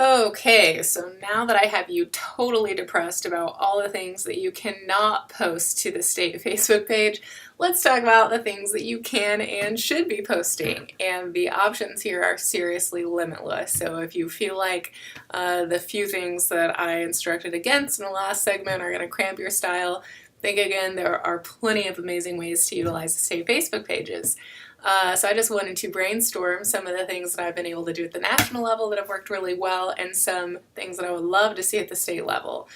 Okay, so now that I have you totally depressed about all the things that you cannot post to the state Facebook page, let's talk about the things that you can and should be posting. And the options here are seriously limitless. So if you feel like the few things that I instructed against in the last segment are going to cramp your style, think again, there are plenty of amazing ways to utilize the state Facebook pages. So I just wanted to brainstorm some of the things that I've been able to do at the national level that have worked really well and some things that I would love to see at the state level.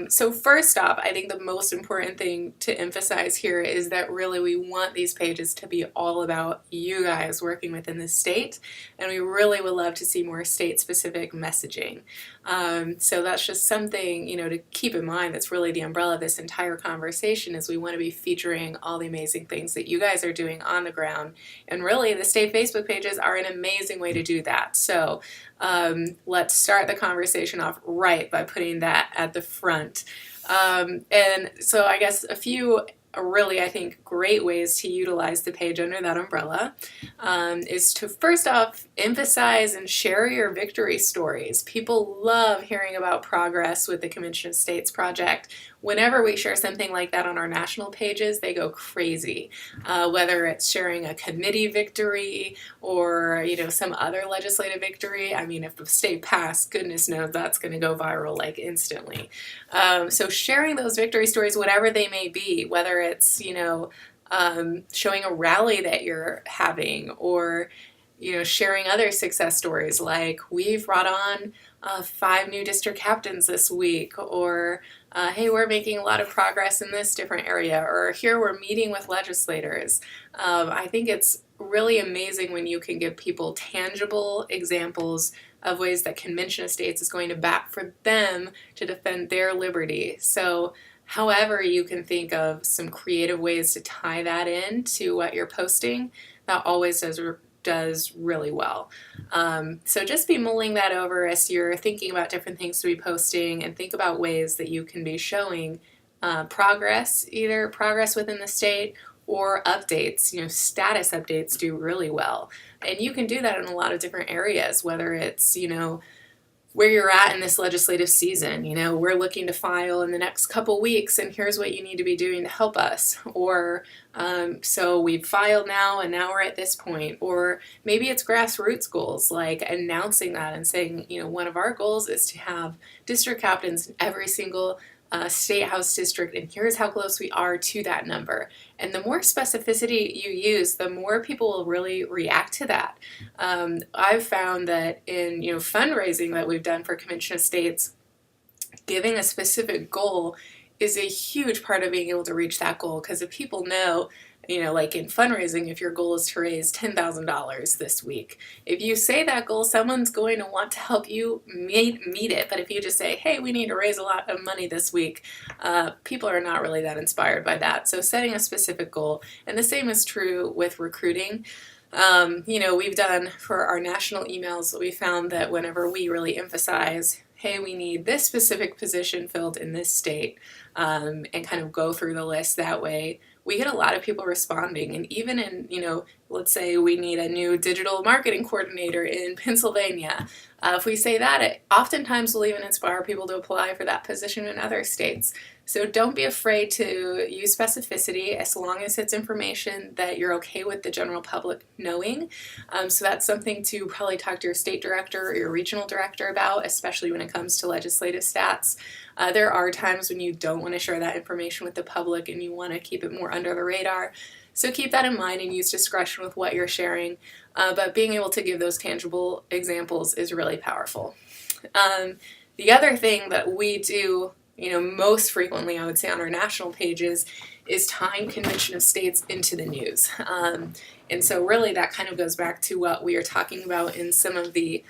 So first off, I think the most important thing to emphasize here is that really we want these pages to be all about you guys working within the state, and we really would love to see more state-specific messaging. So that's just something, to keep in mind. That's really the umbrella of this entire conversation, is we want to be featuring all the amazing things that you guys are doing on the ground, and really the state Facebook pages are an amazing way to do that. So let's start the conversation off right by putting that at the front. And so I guess a few really, I think, great ways to utilize the page under that umbrella is to first off emphasize and share your victory stories. People love hearing about progress with the Convention of States project. Whenever we share something like that on our national pages, they go crazy. Whether it's sharing a committee victory or some other legislative victory. I mean, if the state passed, goodness knows that's going to go viral like instantly. So sharing those victory stories, whatever they may be, whether it's showing a rally that you're having, or sharing other success stories like we've brought on 5 new district captains this week, or hey, we're making a lot of progress in this different area, or here we're meeting with legislators. I think it's really amazing when you can give people tangible examples of ways that Convention of States is going to bat for them to defend their liberty. So however you can think of some creative ways to tie that in to what you're posting, that always does really well. So just be mulling that over as you're thinking about different things to be posting, and think about ways that you can be showing progress, either progress within the state or updates. Status updates do really well. And you can do that in a lot of different areas, whether it's, where you're at in this legislative season. We're looking to file in the next couple weeks, and here's what you need to be doing to help us. Or so we've filed now, and now we're at this point. Or maybe it's grassroots goals, like announcing that and saying, one of our goals is to have district captains in every single state house district, and here's how close we are to that number. And the more specificity you use, the more people will really react to that. I've found that in fundraising that we've done for Convention of States, giving a specific goal is a huge part of being able to reach that goal, because if people know, like in fundraising, if your goal is to raise $10,000 this week, if you say that goal, someone's going to want to help you meet it. But if you just say, hey, we need to raise a lot of money this week, people are not really that inspired by that. So setting a specific goal, and the same is true with recruiting. We've done for our national emails, we found that whenever we really emphasize, hey, we need this specific position filled in this state, and kind of go through the list that way, we get a lot of people responding. And even in, let's say we need a new digital marketing coordinator in Pennsylvania. If we say that, it oftentimes will even inspire people to apply for that position in other states. So don't be afraid to use specificity, as long as it's information that you're okay with the general public knowing. So that's something to probably talk to your state director or your regional director about, especially when it comes to legislative stats. There are times when you don't want to share that information with the public and you want to keep it more under the radar. So keep that in mind and use discretion with what you're sharing. But being able to give those tangible examples is really powerful. The other thing that we do most frequently, I would say, on our national pages is tying Convention of States into the news. And so really that kind of goes back to what we are talking about in some of the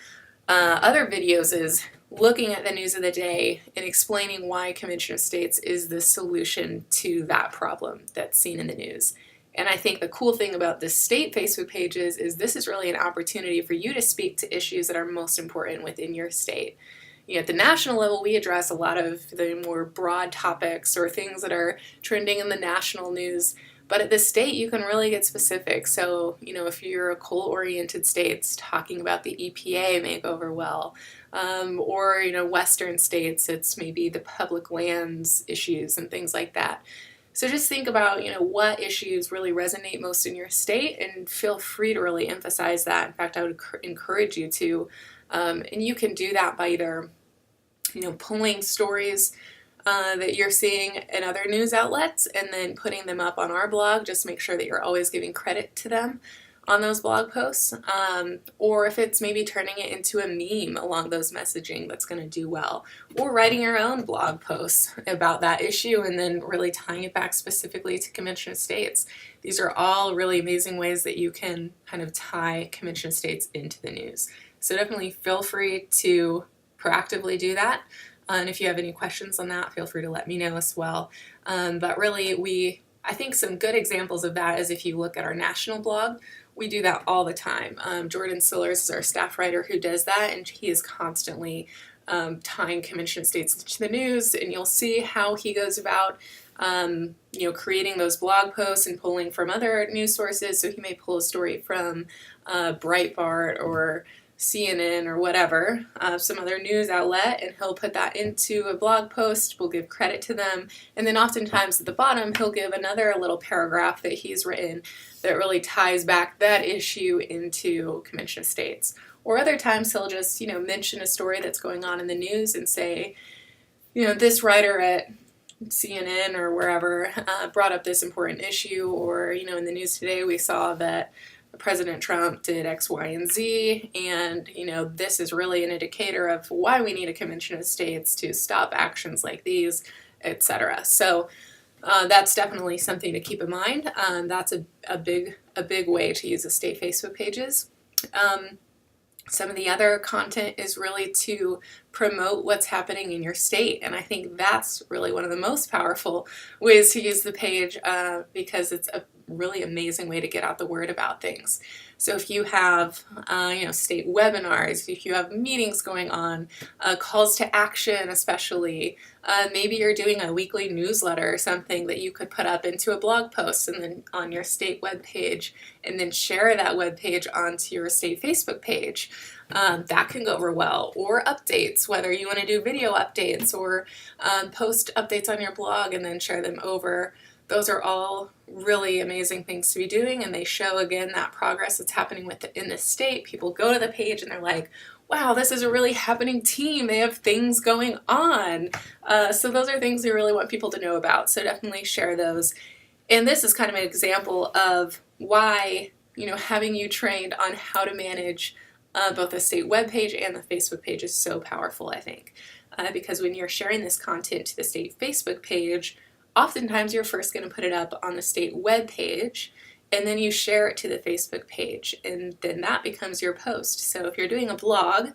other videos, is looking at the news of the day and explaining why Convention of States is the solution to that problem that's seen in the news. And I think the cool thing about the state Facebook pages is this is really an opportunity for you to speak to issues that are most important within your state. At the national level, we address a lot of the more broad topics or things that are trending in the national news. But at the state, you can really get specific. So, if you're a coal-oriented states, talking about the EPA may go over well. Or, Western states, it's maybe the public lands issues and things like that. So just think about, what issues really resonate most in your state, and feel free to really emphasize that. In fact, I would encourage you to. And you can do that by either, pulling stories that you're seeing in other news outlets and then putting them up on our blog. Just make sure that you're always giving credit to them on those blog posts. Or if it's maybe turning it into a meme along those messaging, that's going to do well. Or writing your own blog posts about that issue and then really tying it back specifically to Convention of States. These are all really amazing ways that you can kind of tie Convention of States into the news. So definitely feel free to proactively do that. And if you have any questions on that, feel free to let me know as well. But really, I think some good examples of that is if you look at our national blog, we do that all the time. Jordan Sillers is our staff writer who does that, and he is constantly tying Convention of States into the news, and you'll see how he goes about creating those blog posts and pulling from other news sources. So he may pull a story from Breitbart or CNN or whatever, some other news outlet, and he'll put that into a blog post. We'll give credit to them, and then oftentimes at the bottom he'll give another little paragraph that he's written that really ties back that issue into Convention of States. Or other times he'll just mention a story that's going on in the news and say, this writer at CNN or wherever brought up this important issue, or in the news today we saw that President Trump did X, Y, and Z, and this is really an indicator of why we need a Convention of States to stop actions like these, etc. So that's definitely something to keep in mind. That's a big way to use the state Facebook pages. Some of the other content is really to promote what's happening in your state, and I think that's really one of the most powerful ways to use the page because it's a really amazing way to get out the word about things. So if you have state webinars, if you have meetings going on, calls to action especially, maybe you're doing a weekly newsletter or something that you could put up into a blog post and then on your state webpage, and then share that webpage onto your state Facebook page. That can go over well. Or updates, whether you want to do video updates or post updates on your blog and then share them over. Those are all really amazing things to be doing, and they show, again, that progress that's happening in the state. People go to the page and they're like, wow, this is a really happening team. They have things going on. So those are things we really want people to know about. So definitely share those. And this is kind of an example of why, having you trained on how to manage both the state webpage and the Facebook page is so powerful, I think. Because when you're sharing this content to the state Facebook page, oftentimes you're first going to put it up on the state web page, and then you share it to the Facebook page, and then that becomes your post. So if you're doing a blog,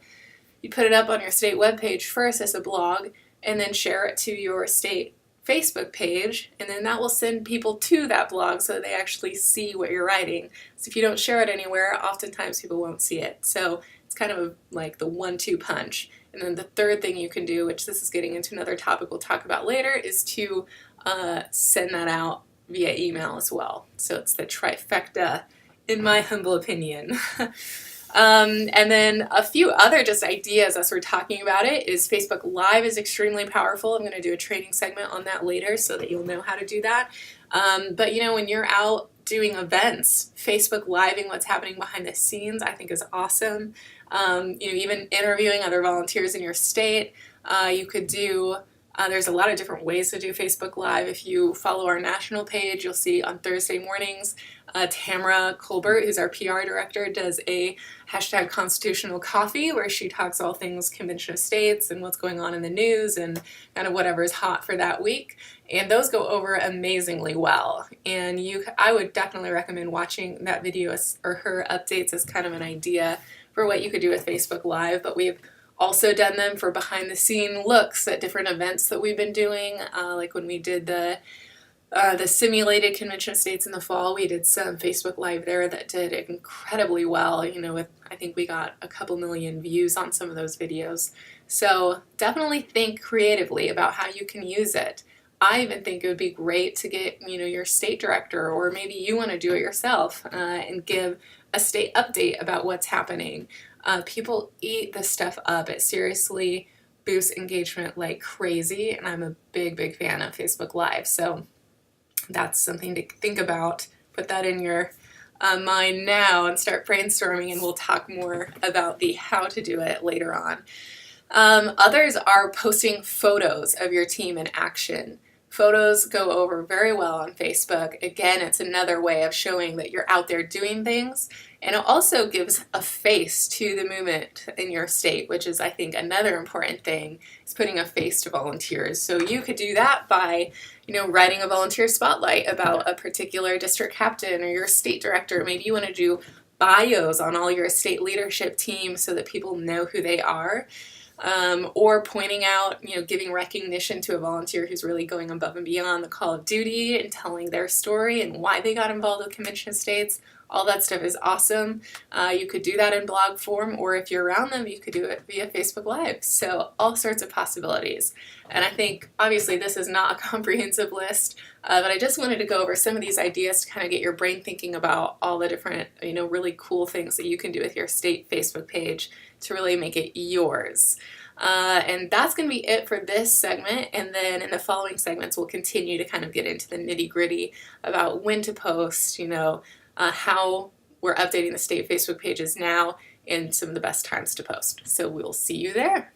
you put it up on your state web page first as a blog, and then share it to your state Facebook page, and then that will send people to that blog so they actually see what you're writing. So if you don't share it anywhere, oftentimes people won't see it. So it's kind of like the 1-2 punch. And then the third thing you can do, which this is getting into another topic we'll talk about later, is to send that out via email as well. So it's the trifecta, in my humble opinion. And then a few other just ideas as we're talking about it is Facebook Live is extremely powerful. I'm going to do a training segment on that later so that you'll know how to do that. But when you're out doing events, Facebook Living what's happening behind the scenes, I think is awesome. Even interviewing other volunteers in your state, you could do. There's a lot of different ways to do Facebook Live. If you follow our national page, you'll see on Thursday mornings, Tamara Colbert, who's our PR director, does a #constitutional coffee where she talks all things Convention of States and what's going on in the news and kind of whatever is hot for that week. And those go over amazingly well. And I would definitely recommend watching that video or her updates as kind of an idea for what you could do with Facebook Live. But we've also done them for behind the scene looks at different events that we've been doing, like when we did the simulated Convention of States in the fall. We did some Facebook Live there that did incredibly well. I think we got a couple million views on some of those videos. So definitely think creatively about how you can use it. I even think it would be great to get, your state director, or maybe you want to do it yourself, and give a state update about what's happening. People eat this stuff up. It seriously boosts engagement like crazy, and I'm a big, big fan of Facebook Live. So that's something to think about. Put that in your mind now and start brainstorming, and we'll talk more about the how to do it later on. Others are posting photos of your team in action. Photos go over very well on Facebook. Again, it's another way of showing that you're out there doing things, and it also gives a face to the movement in your state, which is, I think, another important thing, is putting a face to volunteers. So you could do that by, writing a volunteer spotlight about a particular district captain or your state director. Maybe you want to do bios on all your state leadership team so that people know who they are. Or pointing out, giving recognition to a volunteer who's really going above and beyond the call of duty and telling their story and why they got involved with Convention of States. All that stuff is awesome. You could do that in blog form, or if you're around them, you could do it via Facebook Live. So all sorts of possibilities. And I think, obviously, this is not a comprehensive list, but I just wanted to go over some of these ideas to kind of get your brain thinking about all the different, really cool things that you can do with your state Facebook page to really make it yours. And that's going to be it for this segment, and then in the following segments we'll continue to kind of get into the nitty-gritty about when to post, how we're updating the state Facebook pages now, and some of the best times to post. So we'll see you there.